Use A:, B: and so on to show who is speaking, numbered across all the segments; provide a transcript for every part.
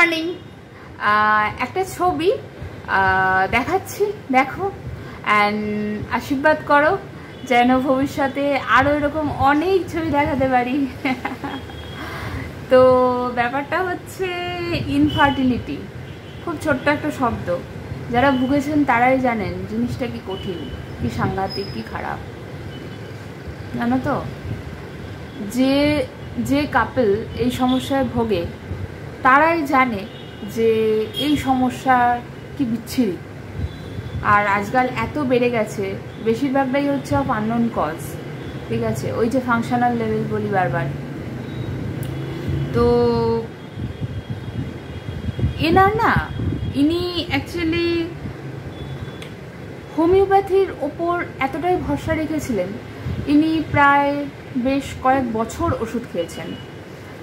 A: Morning. একটা ছবি দেখাচ্ছি, দেখো অ্যান্ড আশীর্বাদ করো যেন ভবিষ্যতে আরও এরকম অনেক ছবি দেখাতে পারি। তো ব্যাপারটা হচ্ছে ইনফার্টিলিটি, খুব ছোট্ট একটা শব্দ। যারা ভুগেছেন তারাই জানেন জিনিসটা কি কঠিন, কি সাংঘাতিক, কি খারাপ, জানো তো। যে যে কাপল এই সমস্যায় ভোগে তারাই জানে যে এই সমস্যা কি বিচ্ছিরি। আর আজকাল এত বেড়ে গেছে, বেশিরভাগটাই হচ্ছে অফ আননোন কজ, ঠিক আছে, ওই যে ফাংশনাল লেভেল বলি বারবার। তো এনার না, ইনি অ্যাকচুয়ালি হোমিওপ্যাথির ওপর এতটাই ভরসা রেখেছিলেন, ইনি প্রায় বেশ কয়েক বছর ওষুধ খেয়েছেন।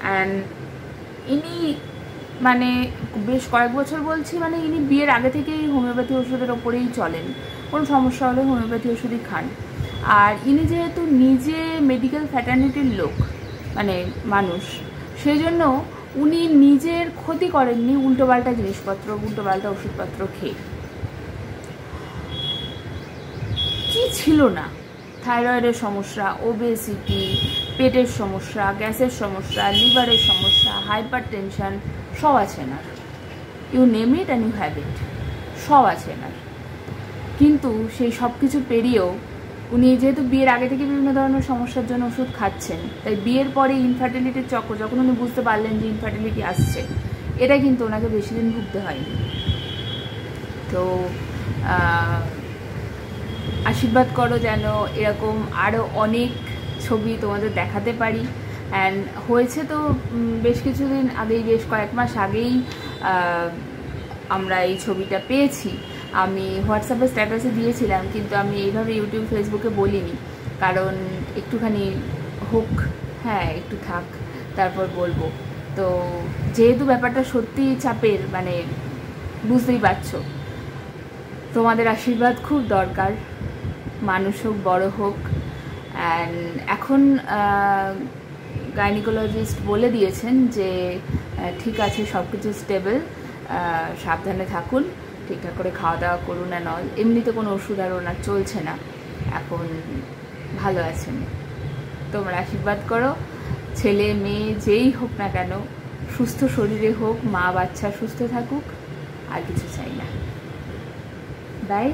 A: অ্যান্ড ইনি মানে বেশ কয়েক বছর বলছি, মানে ইনি বিয়ের আগে থেকেই হোমিওপ্যাথি ওষুধের ওপরেই চলেন, কোনো সমস্যা হলে হোমিওপ্যাথি ওষুধই খান। আর ইনি যেহেতু নিজে মেডিকেল ফ্যাটার্নিটির লোক, মানে মানুষ, সেই জন্য উনি নিজের ক্ষতি করেননি উল্টোপাল্টা জিনিসপত্র, উল্টোপাল্টা ওষুধপত্র খেয়ে। কি ছিল না, থাইরয়েডের সমস্যা, ওবেসিটি, পেটের সমস্যা, গ্যাসের সমস্যা, লিভারের সমস্যা, হাইপার টেনশন, সব আছে না। You name it and you have it, সব আছে না। কিন্তু সেই সব কিছু পেরিয়েও উনি যেহেতু বিয়ের আগে থেকে বিভিন্ন ধরনের সমস্যার জন্য ওষুধ খাচ্ছেন, তাই বিয়ের পরে ইনফার্টিলিটির চক্র যখন উনি বুঝতে পারলেন যে ইনফার্টিলিটি আসছে, এটা কিন্তু ওনাকে বেশি দিন ভুগতে হয়নি। তো আশীর্বাদ করো যেন এরকম আরও অনেক ছবি তোমাদের দেখাতে পারি। অ্যান্ড হয়েছে তো বেশ কিছুদিন আগেই, বেশ কয়েক মাস আগেই আমরা এই ছবিটা পেয়েছি। আমি হোয়াটসঅ্যাপে স্ট্যাটাসে দিয়েছিলাম, কিন্তু আমি এইভাবে ইউটিউব ফেসবুকে বলিনি, কারণ একটুখানি হোক, হ্যাঁ একটু থাক, তারপর বলবো। তো যেহেতু ব্যাপারটা সত্যিই চাপের, মানে বুঝতেই পারছো, তোমাদের আশীর্বাদ খুব দরকার, মানুষ হোক বড় হোক। অ্যান্ড এখন গাইনিকোলজিস্ট বলে দিয়েছেন যে ঠিক আছে, সব কিছু স্টেবল, সাবধানে থাকুন, ঠিকঠাক করে খাওয়া দাওয়া করুন অ্যান্ড অল। এমনিতে কোনো ওষুধ আর ওনার চলছে না, এখন ভালো আছেন। তোমরা আশীর্বাদ করো, ছেলে মেয়ে যেই হোক না কেন সুস্থ শরীরে হোক, মা বাচ্চা সুস্থ থাকুক, আর কিছু চাই না। বাই।